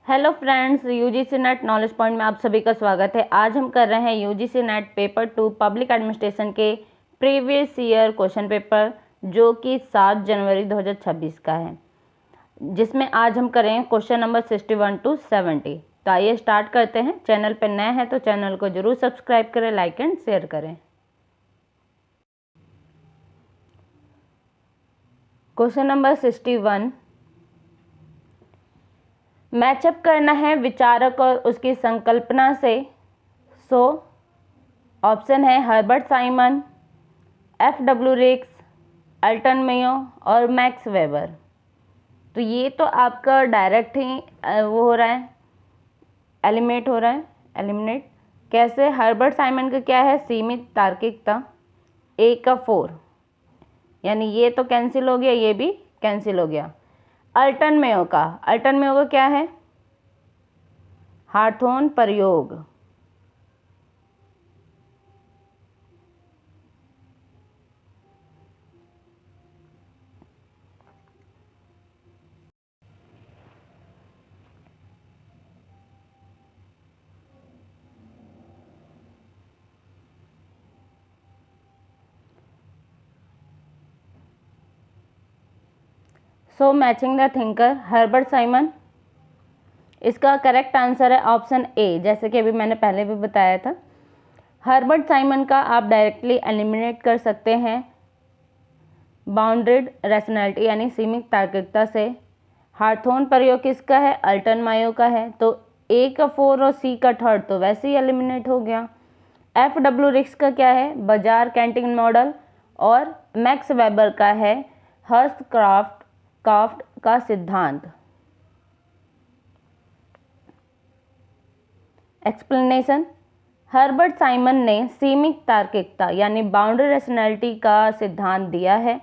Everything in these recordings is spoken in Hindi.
Hello friends, UGC net knowledge point में आप सभी का स्वागत है। आज हम कर रहे हैं UGC net paper 2 public administration के प्रीवियस ईयर क्वेश्चन पेपर, जो कि 7 जनवरी 2026 का है, जिसमें आज हम करेंगे क्वेश्चन नंबर 61 to 70। तो आइए स्टार्ट करते हैं। चैनल पर नए हैं तो चैनल को जरूर सब्सक्राइब करें, लाइक एंड शेयर करें। क्वेश्चन नंबर 61, मैचअप करना है विचारक और उसकी संकल्पना से। सो ऑप्शन है हर्बर्ट साइमन, F.W. रिक्स, अल्टन मेयो और मैक्स वेबर। तो ये तो आपका डायरेक्ट ही वो हो रहा है, एलिमिनेट। कैसे? हर्बर्ट साइमन का क्या है? सीमित तार्किकता, ए का 4, यानी ये तो कैंसिल हो गया, ये भी कैंसिल हो गया। अल्टन मेयो का क्या है? हार्थोन प्रयोग। So matching the thinker Herbert Simon. इसका करेक्ट आंसर है ऑप्शन ए, जैसे कि अभी मैंने पहले भी बताया था। हर्बर्ट साइमन का आप डायरेक्टली एलिमिनेट कर सकते हैं बाउंड्रीड रैशनैलिटी यानी सीमित तार्किकता से। हार्थोन प्रयोग किसका है? अल्टन मायो का है। तो ए का 4 और सी का 3 तो वैसे ही एलिमिनेट हो गया। F.W. रिक्स का क्या है? बाजार कैंटिन मॉडल। और मैक्स वेबर का है हर्स्ट क्राफ्ट का सिद्धांत। एक्सप्लेनेशन, हर्बर्ट साइमन ने सीमित तार्किकता यानी बाउंड्री रैशनैलिटी का सिद्धांत दिया है।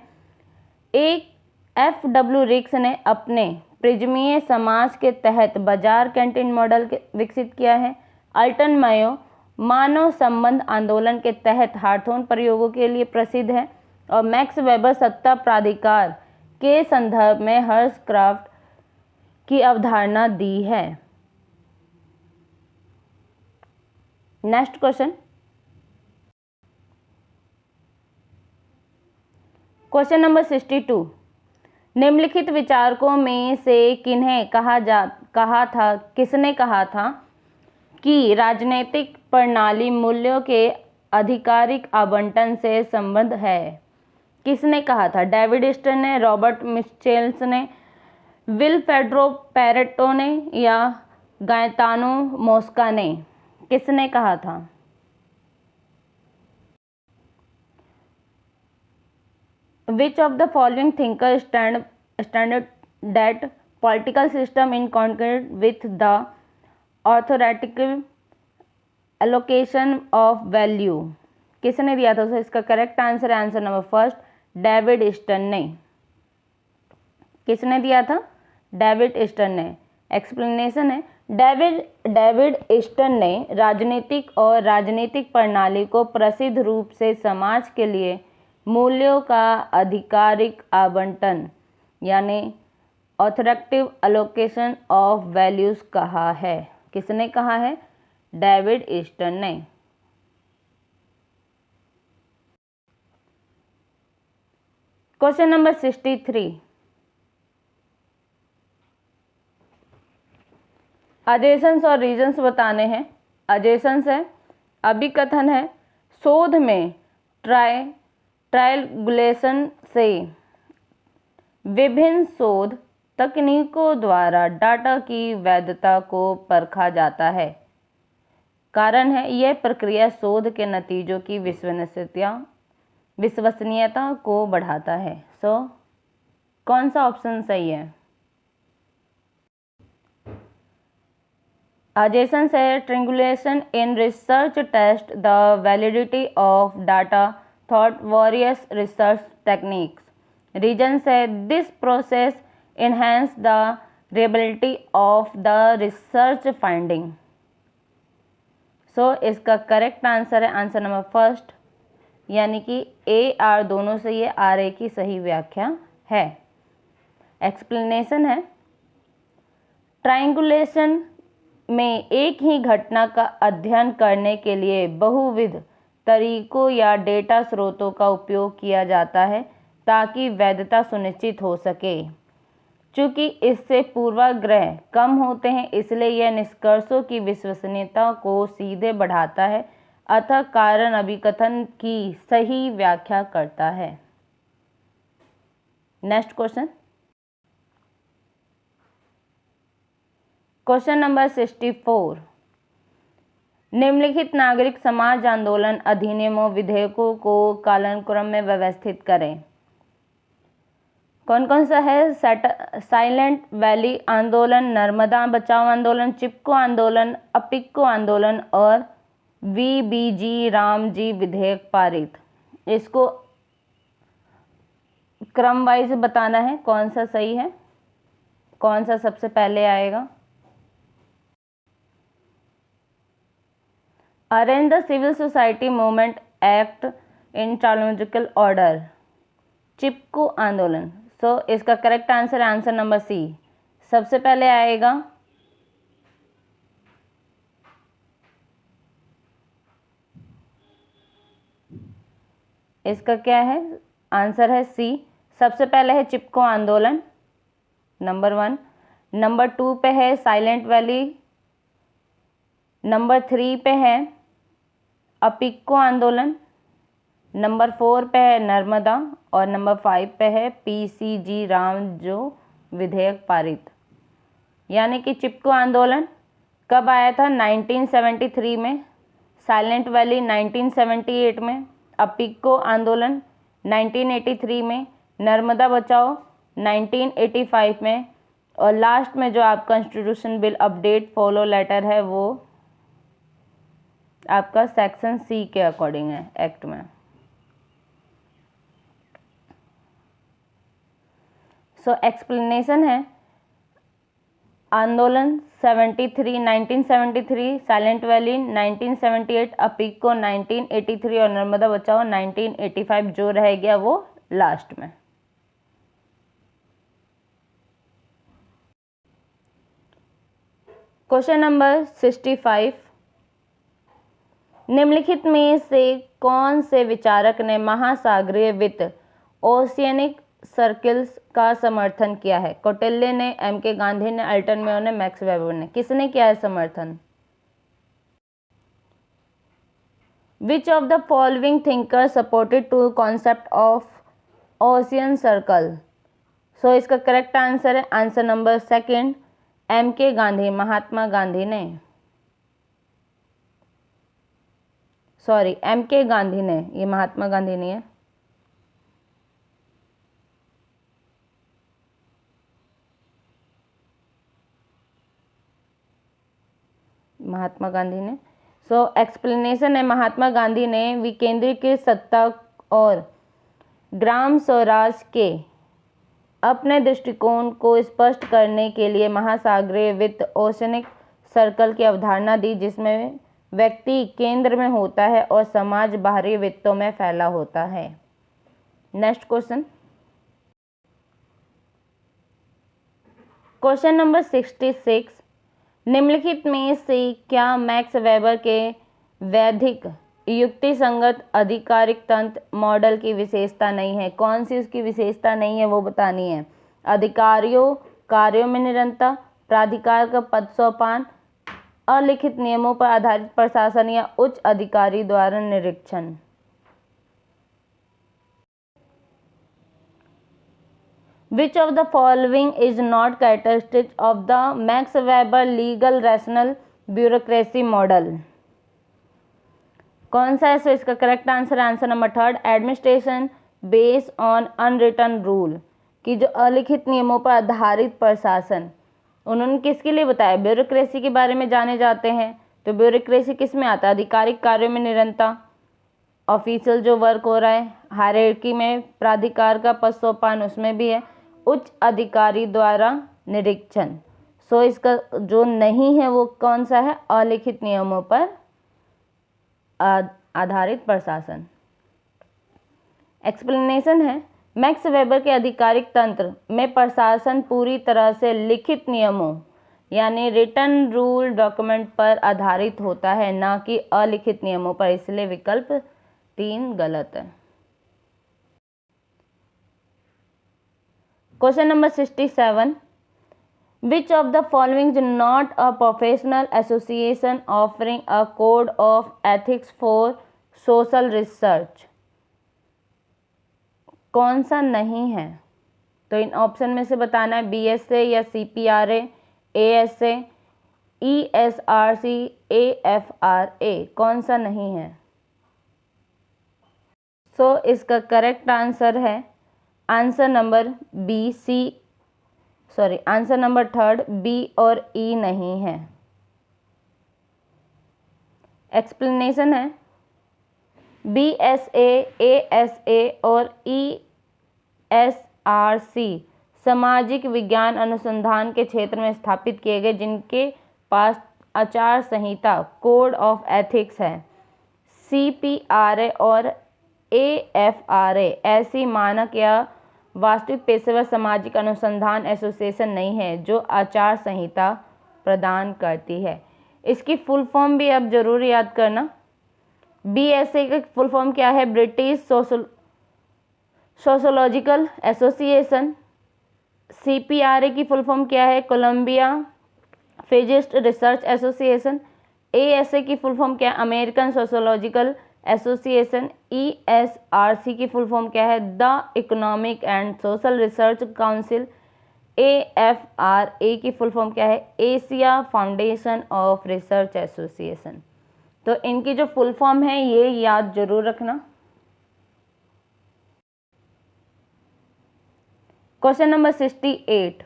एक F.W. रिक्स ने अपने प्रिज्मीय समाज के तहत बाजार कैंटीन मॉडल विकसित किया है। अल्टन मायो मानव संबंध आंदोलन के तहत हार्थोन प्रयोगों के लिए प्रसिद्ध है। और मैक्स वेबर सत्ता प्राधिकार के संदर्भ में हर्स्ट क्राफ्ट की अवधारणा दी है। नेक्स्ट क्वेश्चन नंबर 62, निम्नलिखित विचारकों में से किसने कहा था कि राजनीतिक प्रणाली मूल्यों के आधिकारिक आवंटन से संबद्ध है? किसने कहा था? डेविड स्टर्न ने, रॉबर्ट मिचेल्स ने, विल्फ्रेडो पैरेटो ने या गायतानो मोस्का ने? किसने कहा था? Which of the following thinkers standard that political system in concert with the authoritative allocation of value? किसने दिया था? इसका करेक्ट आंसर है answer number first, David stern ने। किसने दिया था? डेविड स्टर्न ने। एक्सप्लेनेशन है, डेविड स्टर्न ने राजनीतिक और राजनीतिक प्रणाली को प्रसिद्ध रूप से समाज के लिए मूल्यों का आधिकारिक आवंटन यानी ऑथोरेटिव अलोकेशन ऑफ वैल्यूज कहा है। किसने कहा है? डेविड स्टर्न ने। क्वेश्चन नंबर 63, अजेशंस और रीजंस बताने हैं। अजेशंस है अभिकथन है, शोध में ट्रायंगुलेशन से विभिन्न शोध तकनीकों द्वारा डाटा की वैधता को परखा जाता है। कारण है, यह प्रक्रिया शोध के नतीजों की विश्वसनीयता को बढ़ाता है। सो कौन सा ऑप्शन सही है? Adjacent triangulation in research test the validity of data through various research techniques. Reason said this process enhance the reliability of the research finding. So इसका करेक्ट आंसर है आंसर नंबर फर्स्ट, यानी कि ए आर दोनों से ये आर ए की सही व्याख्या है। एक्सप्लेनेशन है, ट्रायंगुलेशन में एक ही घटना का अध्ययन करने के लिए बहुविध तरीकों या डेटा स्रोतों का उपयोग किया जाता है ताकि वैधता सुनिश्चित हो सके। चूँकि इससे पूर्वाग्रह कम होते हैं, इसलिए यह निष्कर्षों की विश्वसनीयता को सीधे बढ़ाता है, अतः कारण अभिकथन की सही व्याख्या करता है। Next question, question number 64। निम्नलिखित नागरिक समाज आंदोलन अधिनियमों विधेयकों को कालानुक्रम में व्यवस्थित करें। कौन कौन सा है? साइलेंट वैली आंदोलन, नर्मदा बचाओ आंदोलन, चिपको आंदोलन, अपिक्को आंदोलन और VBG रामजी विधेयक पारित। इसको क्रम वाइज बताना है कौन सा सही है, कौन सा सबसे पहले आएगा। Arrange the civil society movement act in chronological order, Chipko आंदोलन। सो इसका करेक्ट आंसर है आंसर नंबर सी, सबसे पहले आएगा। इसका क्या है? आंसर है सी, सबसे पहले है चिपको आंदोलन नंबर 1। नंबर 2 पे है साइलेंट वैली, नंबर 3 पे है अपिक्को आंदोलन, नंबर 4 पे है नर्मदा और नंबर 5 पे है PCG राम जो विधेयक पारित। यानी कि चिपको आंदोलन कब आया था? 1973 में, साइलेंट वैली 1978 में, अपिक्को आंदोलन 1983 में, नर्मदा बचाओ 1985 में और लास्ट में जो आप constitution bill update follow letter है वो आपका सेक्शन सी के अकॉर्डिंग है एक्ट में। सो एक्सप्लेनेशन है आंदोलन 1973, साइलेंट वैली 1978, अपिक्को 1983 और नर्मदा बचाओ 1985, जो रह गया वो लास्ट में। Question number 65। निम्नलिखित में से कौन से विचारक ने महासागरीय वित्त ओशियनिक सर्किल्स का समर्थन किया है? कौटिल्य ने, MK गांधी ने, अल्टन मेयो ने, मैक्स वेबर ने। किसने किया है समर्थन? Which of the following thinker supported to concept of ocean circle? So इसका करेक्ट आंसर है answer number 2, MK Gandhi, Mahatma Gandhi ने। सॉरी, MK गांधी ने, ये महात्मा गांधी नहीं है। महात्मा गांधी ने। सो एक्सप्लेनेशन है महात्मा गांधी ने विकेंद्रीकृत सत्ता और ग्राम स्वराज के अपने दृष्टिकोण को स्पष्ट करने के लिए महासागरीय वित्त ओशियनिक सर्कल की अवधारणा दी, जिसमें व्यक्ति केंद्र में होता है और समाज बाहरी वित्तों में फैला होता है। Next question, question number 66। निम्नलिखित में से क्या मैक्स वेबर के वैधिक युक्तिसंगत आधिकारिक तंत्र मॉडल की विशेषता नहीं है? कौन सी उसकी विशेषता नहीं है वो बतानी है। अधिकारियों कार्यों में निरंतरता, प्राधिकार का पद सोपान, अलिखित नियमों पर आधारित प्रशासन या उच्च अधिकारी द्वारा निरीक्षण। Which of the following is not characteristic of the Max Weber legal rational bureaucracy model? कौन सा है? सो इसका correct answer answer number 3, administration based on unwritten rule, कि जो अलिखित नियमों पर आधारित प्रशासन। उन्होंने किसके लिए बताया? ब्यूरोक्रेसी के बारे में जाने जाते हैं। तो ब्यूरोक्रेसी किस में आता है? आधिकारिक कार्यों में निरंतरता, ऑफिशियल जो वर्क हो रहा है, हायरार्की में प्राधिकार का पद सोपान उसमें भी है, उच्च अधिकारी द्वारा निरीक्षण। सो इसका जो नहीं है वो कौन सा है? अलिखित नियमों पर आधारित प्रशासन। एक्सप्लेनेशन है मैक्स वेबर के आधिकारिक तंत्र में प्रशासन पूरी तरह से लिखित नियमों यानी रिटन रूल डॉक्यूमेंट पर आधारित होता है, ना कि अलिखित नियमों पर, इसलिए विकल्प 3 गलत है। Question number 67, which of the following is not a professional association offering a code of ethics for social research? कौन सा नहीं है? तो इन ऑप्शन में से बताना है, BSA या CPRA, ASA, ESRC, AFRA, कौन सा नहीं है? सो इसका करेक्ट आंसर है answer number answer number 3 B और E नहीं है। एक्सप्लेनेशन है, BSA, ASA और ESRC सामाजिक विज्ञान अनुसंधान के क्षेत्र में स्थापित किए गए जिनके पास आचार संहिता कोड ऑफ एथिक्स है। CPRA और AFRA ऐसी मानक या वास्तविक पेशेवर सामाजिक अनुसंधान एसोसिएशन नहीं है जो आचार संहिता प्रदान करती है। इसकी फुल फॉर्म भी आप जरूर याद करना। BSA का फुल फॉर्म क्या है? British sociological association. CPRA की फुल फॉर्म क्या है? Columbia physicist research association. ASA की फुल फॉर्म क्या है? American sociological association. ESRC की फुल फॉर्म क्या है? The economic and social research council. AFRA की फुल फॉर्म क्या है? Asia foundation of research association. तो इनकी जो फुल फॉर्म है ये याद जरूर रखना। क्वेश्चन नंबर 68,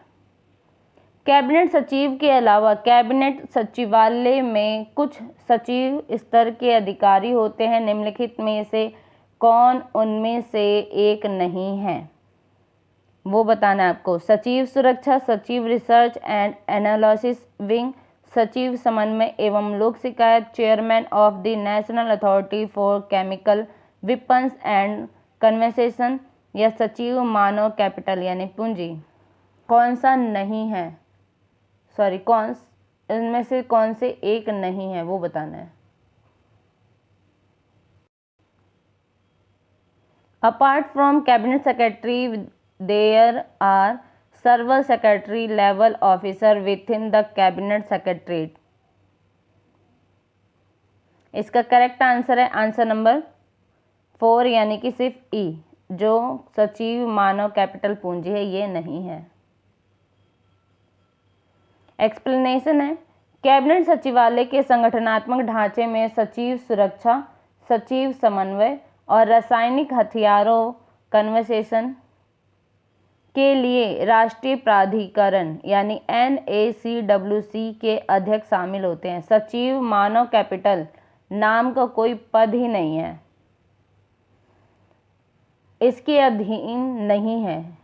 कैबिनेट सचिव के अलावा कैबिनेट सचिवालय में कुछ सचिव स्तर के अधिकारी होते हैं, निम्नलिखित में से कौन उनमें से एक नहीं है? वो बताना है आपको। सचिव सुरक्षा, सचिव रिसर्च एंड एनालिसिस विंग, सचिव समन्वय एवं लोक शिकायत, chairman of the national authority for chemical weapons and conversation, या सचिव मानव कैपिटल यानी पूंजी। कौन सा नहीं है? इनमें से कौन से एक नहीं है वो बताना है। Apart from cabinet secretary there are several secretary level officer with in the cabinet secretariat. इसका करेक्ट आंसर है आंसर नंबर 4 यानी कि सिर्फ E, जो सचिव मानव कैपिटल पूंजी है ये नहीं है। एक्सप्लेनेशन है, कैबिनेट सचिवालय के संगठनात्मक ढांचे में सचिव सुरक्षा, सचिव समन्वय और रासायनिक हथियारों कन्वर्सेशन के लिए राष्ट्रीय प्राधिकरण यानी NACWC के अध्यक्ष शामिल होते हैं। सचिव मानव कैपिटल नाम का कोई पद ही नहीं है, इसके अधीन नहीं है,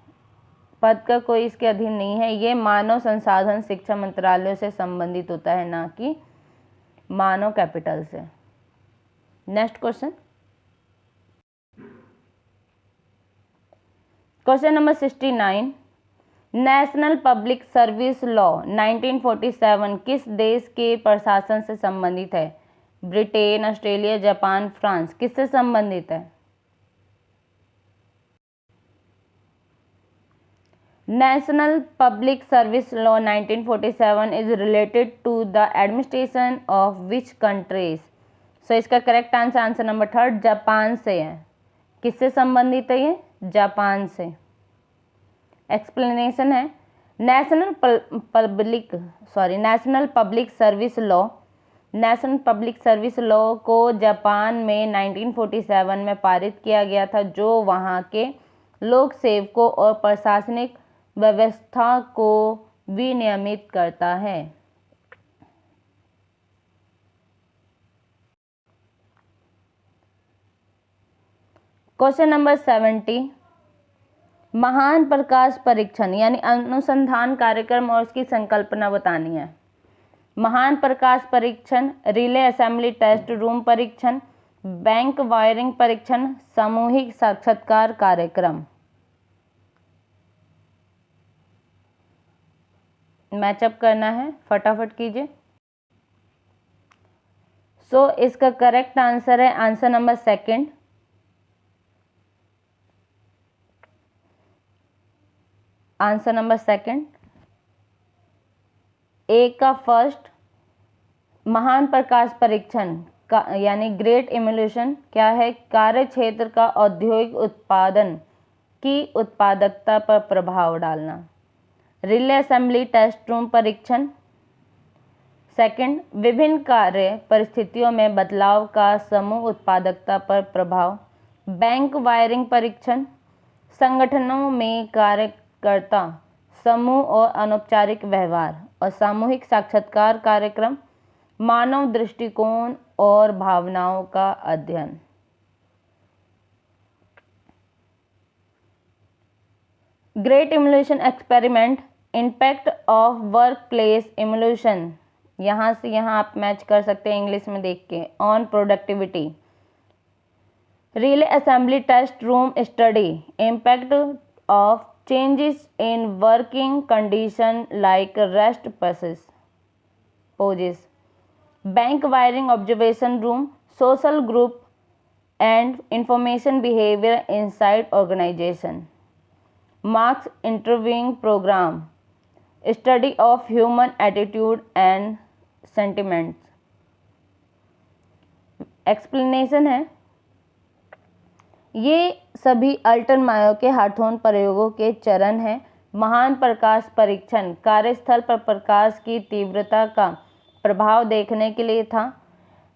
पद का कोई इसके अधीन नहीं है। ये मानव संसाधन शिक्षा मंत्रालय से संबंधित होता है, ना कि मानव कैपिटल से। Next question, question number 69, national public service law 1947 किस देश के प्रशासन से संबंधित है? ब्रिटेन, ऑस्ट्रेलिया, जापान, फ्रांस, किससे संबंधित है? National public service law 1947 is related to the administration of which countries? So इसका करेक्ट आंसर नंबर 3 जापान से है। किससे संबंधित है ये? जापान से। एक्सप्लेनेशन है, नेशनल पब्लिक सर्विस लॉ को जापान में 1947 में पारित किया गया था, जो वहाँ के लोक सेवकों और प्रशासनिक व्यवस्था को विनियमित करता है। क्वेश्चन नंबर 70, महान प्रकाश परीक्षण यानी अनुसंधान कार्यक्रम और उसकी संकल्पना बतानी है। महान प्रकाश परीक्षण, रिले असेंबली टेस्ट रूम परीक्षण, बैंक वायरिंग परीक्षण, सामूहिक साक्षात्कार कार्यक्रम। मैचअप करना है, फटाफट कीजिए। सो इसका करेक्ट आंसर है answer number second. Answer number second, A का फर्स्ट। महान प्रकाश परीक्षण का यानी ग्रेट इम्यूलेशन क्या है? कार्य क्षेत्र का औद्योगिक उत्पादन की उत्पादकता पर प्रभाव डालना। रिले असेंबली टेस्ट रूम परीक्षण। सेकंड, विभिन्न कार्य परिस्थितियों में बदलाव का समूह उत्पादकता पर प्रभाव। बैंक वायरिंग परीक्षण। संगठनों में कार्यकर्ता समूह और अनौपचारिक व्यवहार। और सामूहिक साक्षात्कार कार्यक्रम, मानव दृष्टिकोण और भावनाओं का अध्ययन। Great emulation experiment, impact of work place emulation, यहाँ से यहाँ आप मैच कर सकते हैं इंग्लिश में देख के, on productivity. Relay assembly test room study, impact of changes in working condition like rest pauses. Bank wiring observation room, social group and information behaviour inside organisation. Mass interviewing programme, study of human attitude and sentiments. Explanation है, ये सभी अल्टन मायो के हाथों प्रयोगों के चरण हैं। महान प्रकाश परीक्षण कार्यस्थल पर प्रकाश की तीव्रता का प्रभाव देखने के लिए था।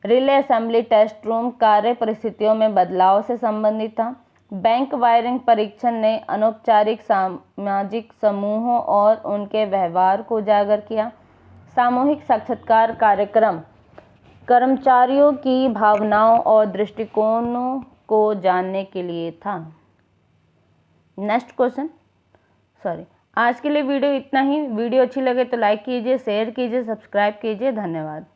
रिले असेंबली टेस्ट रूम कार्य परिस्थितियों में बदलाव से संबंधित था। बैंक वायरिंग परीक्षण ने अनौपचारिक सामाजिक समूहों और उनके व्यवहार को उजागर किया। सामूहिक साक्षात्कार कार्यक्रम कर्मचारियों की भावनाओं और दृष्टिकोणों को जानने के लिए था। नेक्स्ट क्वेश्चन, आज के लिए वीडियो इतना ही। वीडियो अच्छी लगे तो लाइक कीजिए, शेयर कीजिए, सब्सक्राइब कीजिए। धन्यवाद।